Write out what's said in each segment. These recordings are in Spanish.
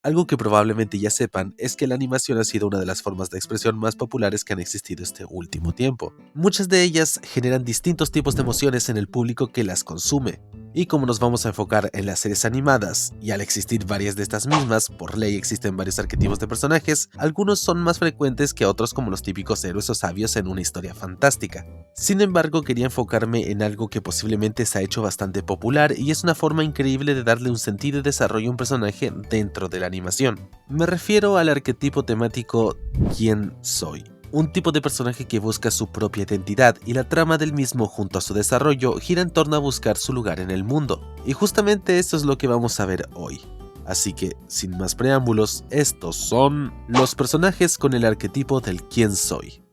Algo que probablemente ya sepan es que la animación ha sido una de las formas de expresión más populares que han existido este último tiempo. Muchas de ellas generan distintos tipos de emociones en el público que las consume. Y como nos vamos a enfocar en las series animadas, y al existir varias de estas mismas, por ley existen varios arquetipos de personajes, algunos son más frecuentes que otros como los típicos héroes o sabios en una historia fantástica. Sin embargo, quería enfocarme en algo que posiblemente se ha hecho bastante popular y es una forma increíble de darle un sentido y desarrollo a un personaje dentro de la animación. Me refiero al arquetipo temático ¿Quién soy? Un tipo de personaje que busca su propia identidad y la trama del mismo junto a su desarrollo gira en torno a buscar su lugar en el mundo. Y justamente esto es lo que vamos a ver hoy. Así que, sin más preámbulos, estos son los personajes con el arquetipo del quién soy.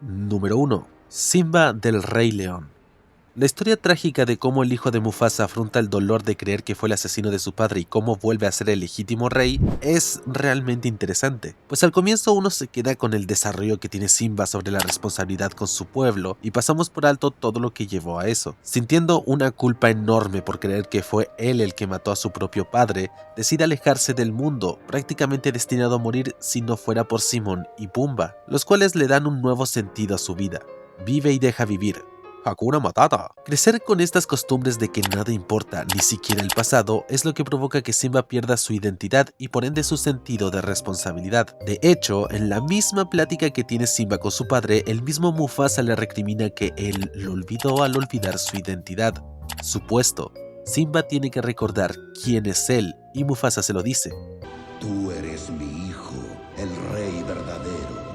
Número 1. Simba del Rey León. La historia trágica de cómo el hijo de Mufasa afronta el dolor de creer que fue el asesino de su padre y cómo vuelve a ser el legítimo rey es realmente interesante, pues al comienzo uno se queda con el desarrollo que tiene Simba sobre la responsabilidad con su pueblo y pasamos por alto todo lo que llevó a eso. Sintiendo una culpa enorme por creer que fue él el que mató a su propio padre, decide alejarse del mundo, prácticamente destinado a morir si no fuera por Simón y Pumba, los cuales le dan un nuevo sentido a su vida. Vive y deja vivir. Hakuna Matata. Crecer con estas costumbres de que nada importa, ni siquiera el pasado, es lo que provoca que Simba pierda su identidad y por ende su sentido de responsabilidad. De hecho, en la misma plática que tiene Simba con su padre, el mismo Mufasa le recrimina que él lo olvidó al olvidar su identidad, su puesto. Simba tiene que recordar quién es él, y Mufasa se lo dice. Tú eres mi hijo, el rey verdadero.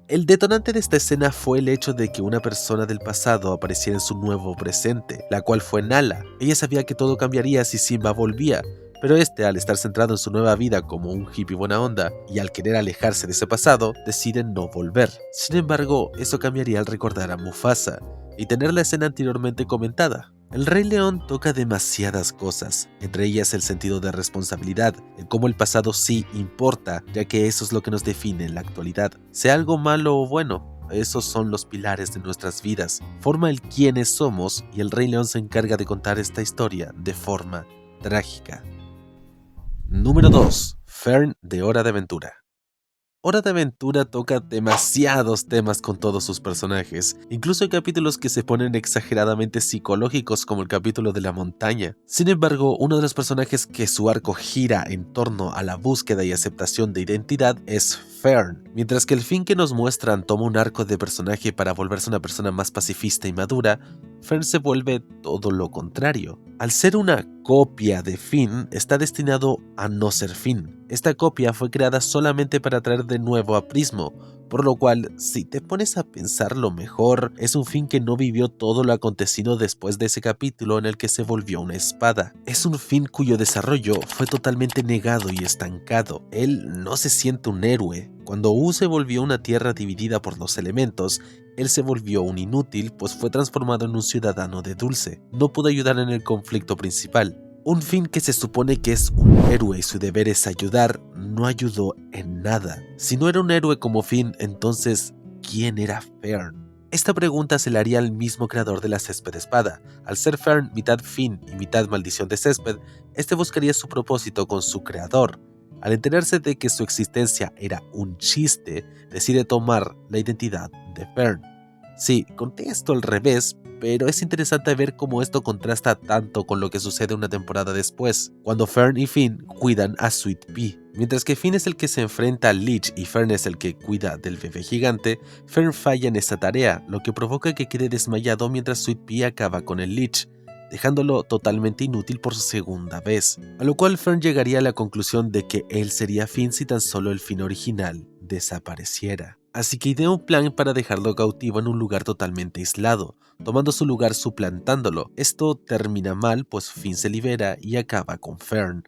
El detonante de esta escena fue el hecho de que una persona del pasado apareciera en su nuevo presente, la cual fue Nala. Ella sabía que todo cambiaría si Simba volvía, pero este, al estar centrado en su nueva vida como un hippie buena onda y al querer alejarse de ese pasado, decide no volver. Sin embargo, eso cambiaría al recordar a Mufasa y tener la escena anteriormente comentada. El Rey León toca demasiadas cosas, entre ellas el sentido de responsabilidad, en cómo el pasado sí importa, ya que eso es lo que nos define en la actualidad. Sea algo malo o bueno, esos son los pilares de nuestras vidas, forma el quiénes somos y el Rey León se encarga de contar esta historia de forma trágica. Número 2. Fern de Hora de Aventura. Hora de Aventura toca demasiados temas con todos sus personajes, incluso hay capítulos que se ponen exageradamente psicológicos como el capítulo de la montaña. Sin embargo, uno de los personajes que su arco gira en torno a la búsqueda y aceptación de identidad es Fern, mientras que el fin que nos muestran toma un arco de personaje para volverse una persona más pacifista y madura, Fern se vuelve todo lo contrario. Al ser una copia de Finn, está destinado a no ser Finn. Esta copia fue creada solamente para traer de nuevo a Prismo, por lo cual, si te pones a pensarlo mejor, es un Finn que no vivió todo lo acontecido después de ese capítulo en el que se volvió una espada. Es un Finn cuyo desarrollo fue totalmente negado y estancado. Él no se siente un héroe. Cuando U se volvió una tierra dividida por los elementos, él se volvió un inútil, pues fue transformado en un ciudadano de Dulce. No pudo ayudar en el conflicto principal. Un Finn que se supone que es un héroe y su deber es ayudar, no ayudó en nada. Si no era un héroe como Finn, entonces, ¿quién era Fern? Esta pregunta se la haría al mismo creador de la Césped Espada. Al ser Fern mitad Finn y mitad maldición de Césped, este buscaría su propósito con su creador. Al enterarse de que su existencia era un chiste, decide tomar la identidad de Fern. Sí, conté esto al revés, pero es interesante ver cómo esto contrasta tanto con lo que sucede una temporada después, cuando Fern y Finn cuidan a Sweet Pea. Mientras que Finn es el que se enfrenta al Lich y Fern es el que cuida del bebé gigante, Fern falla en esta tarea, lo que provoca que quede desmayado mientras Sweet Pea acaba con el Lich, dejándolo totalmente inútil por segunda vez, a lo cual Fern llegaría a la conclusión de que él sería Finn si tan solo el Finn original desapareciera. Así que idea un plan para dejarlo cautivo en un lugar totalmente aislado, tomando su lugar suplantándolo. Esto termina mal, pues Finn se libera y acaba con Fern.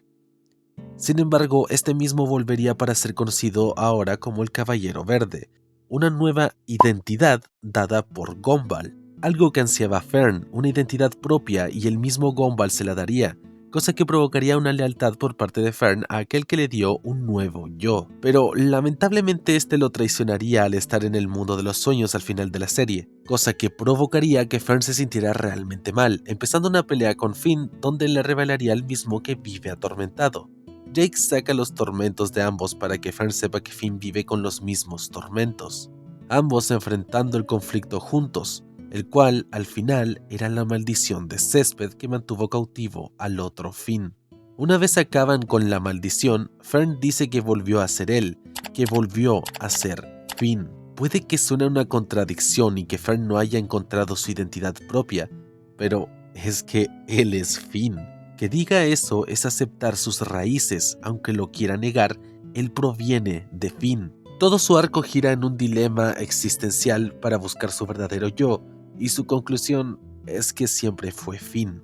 Sin embargo, este mismo volvería para ser conocido ahora como el Caballero Verde, una nueva identidad dada por Gumball, algo que ansiaba Fern, una identidad propia, y el mismo Gumball se la daría, cosa que provocaría una lealtad por parte de Fern a aquel que le dio un nuevo yo. Pero lamentablemente este lo traicionaría al estar en el mundo de los sueños al final de la serie, cosa que provocaría que Fern se sintiera realmente mal, empezando una pelea con Finn donde le revelaría al mismo que vive atormentado. Jake saca los tormentos de ambos para que Fern sepa que Finn vive con los mismos tormentos, ambos enfrentando el conflicto juntos, el cual al final era la maldición de césped que mantuvo cautivo al otro Finn. Una vez acaban con la maldición, Fern dice que volvió a ser él, que volvió a ser Finn. Puede que suene una contradicción y que Fern no haya encontrado su identidad propia, pero es que él es Finn. Que diga eso es aceptar sus raíces, aunque lo quiera negar, él proviene de Finn. Todo su arco gira en un dilema existencial para buscar su verdadero yo, y su conclusión es que siempre fue Finn.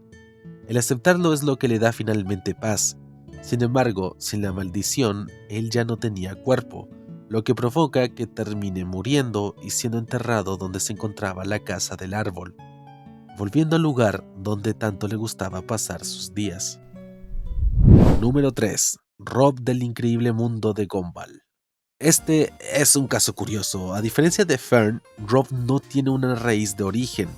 El aceptarlo es lo que le da finalmente paz. Sin embargo, sin la maldición, él ya no tenía cuerpo, lo que provoca que termine muriendo y siendo enterrado donde se encontraba la casa del árbol, volviendo al lugar donde tanto le gustaba pasar sus días. Número 3. Rob del increíble mundo de Gumball. Este es un caso curioso. A diferencia de Fern, Rob no tiene una raíz de origen.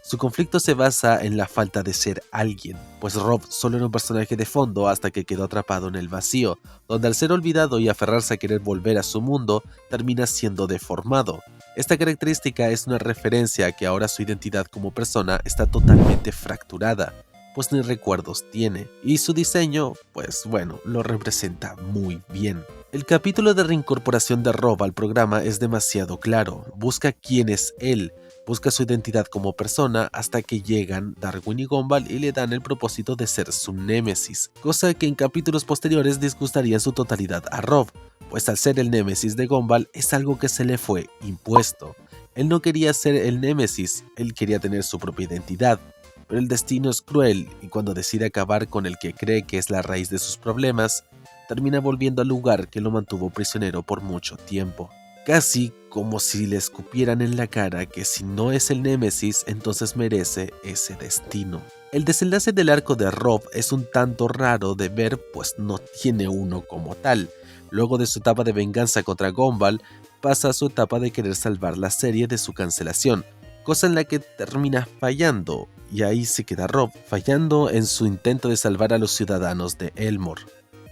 Su conflicto se basa en la falta de ser alguien, pues Rob solo era un personaje de fondo hasta que quedó atrapado en el vacío, donde al ser olvidado y aferrarse a querer volver a su mundo, termina siendo deformado. Esta característica es una referencia a que ahora su identidad como persona está totalmente fracturada, pues ni recuerdos tiene, y su diseño, pues bueno, lo representa muy bien. El capítulo de reincorporación de Rob al programa es demasiado claro, busca quién es él, busca su identidad como persona hasta que llegan Darwin y Gumball y le dan el propósito de ser su némesis, cosa que en capítulos posteriores disgustaría en su totalidad a Rob, pues al ser el némesis de Gumball es algo que se le fue impuesto. Él no quería ser el némesis, él quería tener su propia identidad, pero el destino es cruel y cuando decide acabar con el que cree que es la raíz de sus problemas, termina volviendo al lugar que lo mantuvo prisionero por mucho tiempo. Casi como si le escupieran en la cara que si no es el némesis, entonces merece ese destino. El desenlace del arco de Rob es un tanto raro de ver, pues no tiene uno como tal. Luego de su etapa de venganza contra Gumball, pasa a su etapa de querer salvar la serie de su cancelación, cosa en la que termina fallando, y ahí se queda Rob, fallando en su intento de salvar a los ciudadanos de Elmore.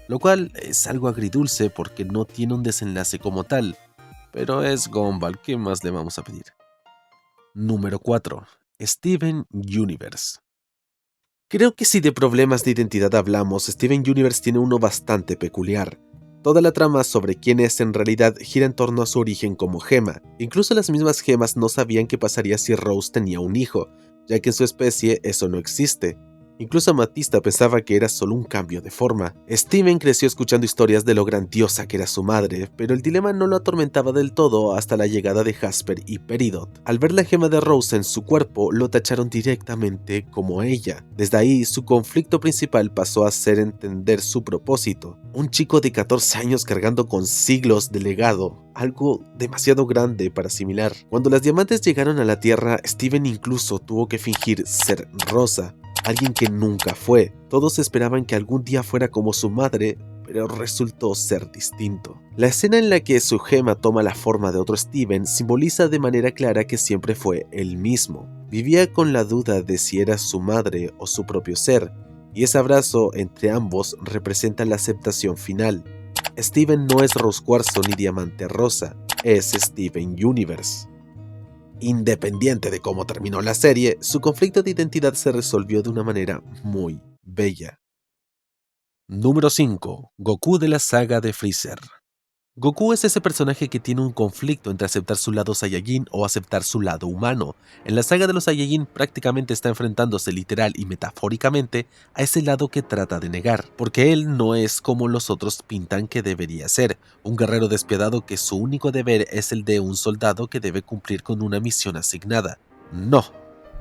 Lo cual es algo agridulce porque no tiene un desenlace como tal, pero es Gumball, ¿qué más le vamos a pedir? Número 4. Steven Universe. Creo que si de problemas de identidad hablamos, Steven Universe tiene uno bastante peculiar. Toda la trama sobre quién es en realidad gira en torno a su origen como gema. Incluso las mismas gemas no sabían qué pasaría si Rose tenía un hijo, ya que en su especie eso no existe. Incluso Amatista pensaba que era solo un cambio de forma. Steven creció escuchando historias de lo grandiosa que era su madre, pero el dilema no lo atormentaba del todo hasta la llegada de Jasper y Peridot. Al ver la gema de Rose en su cuerpo, lo tacharon directamente como ella. Desde ahí, su conflicto principal pasó a ser entender su propósito. Un chico de 14 años cargando con siglos de legado, algo demasiado grande para asimilar. Cuando las diamantes llegaron a la Tierra, Steven incluso tuvo que fingir ser Rosa, alguien que nunca fue. Todos esperaban que algún día fuera como su madre, pero resultó ser distinto. La escena en la que su gema toma la forma de otro Steven simboliza de manera clara que siempre fue él mismo. Vivía con la duda de si era su madre o su propio ser, y ese abrazo entre ambos representa la aceptación final. Steven no es Rose Cuarzo ni Diamante Rosa, es Steven Universe. Independiente de cómo terminó la serie, su conflicto de identidad se resolvió de una manera muy bella. Número 5. Goku de la saga de Freezer. Goku es ese personaje que tiene un conflicto entre aceptar su lado Saiyajin o aceptar su lado humano. En la saga de los Saiyajin prácticamente está enfrentándose literal y metafóricamente a ese lado que trata de negar, porque él no es como los otros pintan que debería ser, un guerrero despiadado que su único deber es el de un soldado que debe cumplir con una misión asignada. No,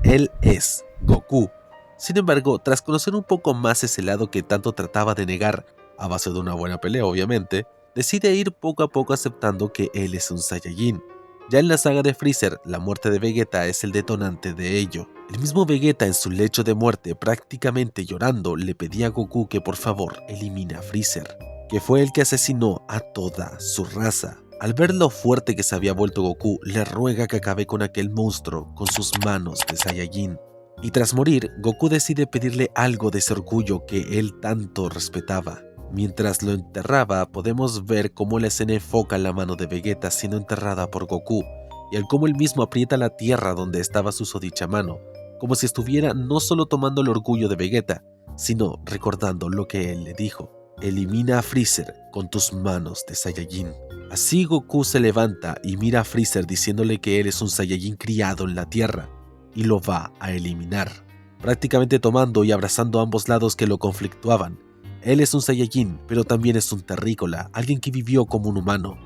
él es Goku. Sin embargo, tras conocer un poco más ese lado que tanto trataba de negar, a base de una buena pelea obviamente, decide ir poco a poco aceptando que él es un Saiyajin. Ya en la saga de Freezer, la muerte de Vegeta es el detonante de ello. El mismo Vegeta en su lecho de muerte, prácticamente llorando, le pedía a Goku que por favor elimine a Freezer, que fue el que asesinó a toda su raza. Al ver lo fuerte que se había vuelto Goku, le ruega que acabe con aquel monstruo con sus manos de Saiyajin. Y tras morir, Goku decide pedirle algo de ese orgullo que él tanto respetaba. Mientras lo enterraba, podemos ver cómo la escena enfoca la mano de Vegeta siendo enterrada por Goku, y al cómo él mismo aprieta la tierra donde estaba su susodicha mano, como si estuviera no solo tomando el orgullo de Vegeta, sino recordando lo que él le dijo: elimina a Freezer con tus manos de Saiyajin. Así Goku se levanta y mira a Freezer diciéndole que él es un Saiyajin criado en la tierra, y lo va a eliminar, prácticamente tomando y abrazando a ambos lados que lo conflictuaban. Él es un Saiyajin, pero también es un terrícola, alguien que vivió como un humano.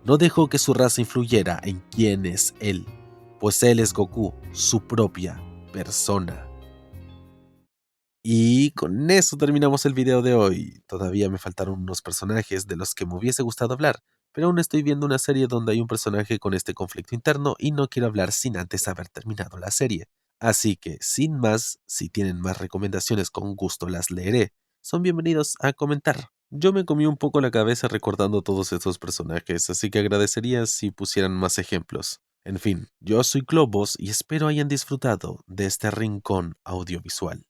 No dejó que su raza influyera en quién es él, pues él es Goku, su propia persona. Y con eso terminamos el video de hoy. Todavía me faltaron unos personajes de los que me hubiese gustado hablar, pero aún estoy viendo una serie donde hay un personaje con este conflicto interno y no quiero hablar sin antes haber terminado la serie. Así que, sin más, si tienen más recomendaciones con gusto las leeré. Son bienvenidos a comentar. Yo me comí un poco la cabeza recordando todos estos personajes, así que agradecería si pusieran más ejemplos. En fin, yo soy Globos y espero hayan disfrutado de este rincón audiovisual.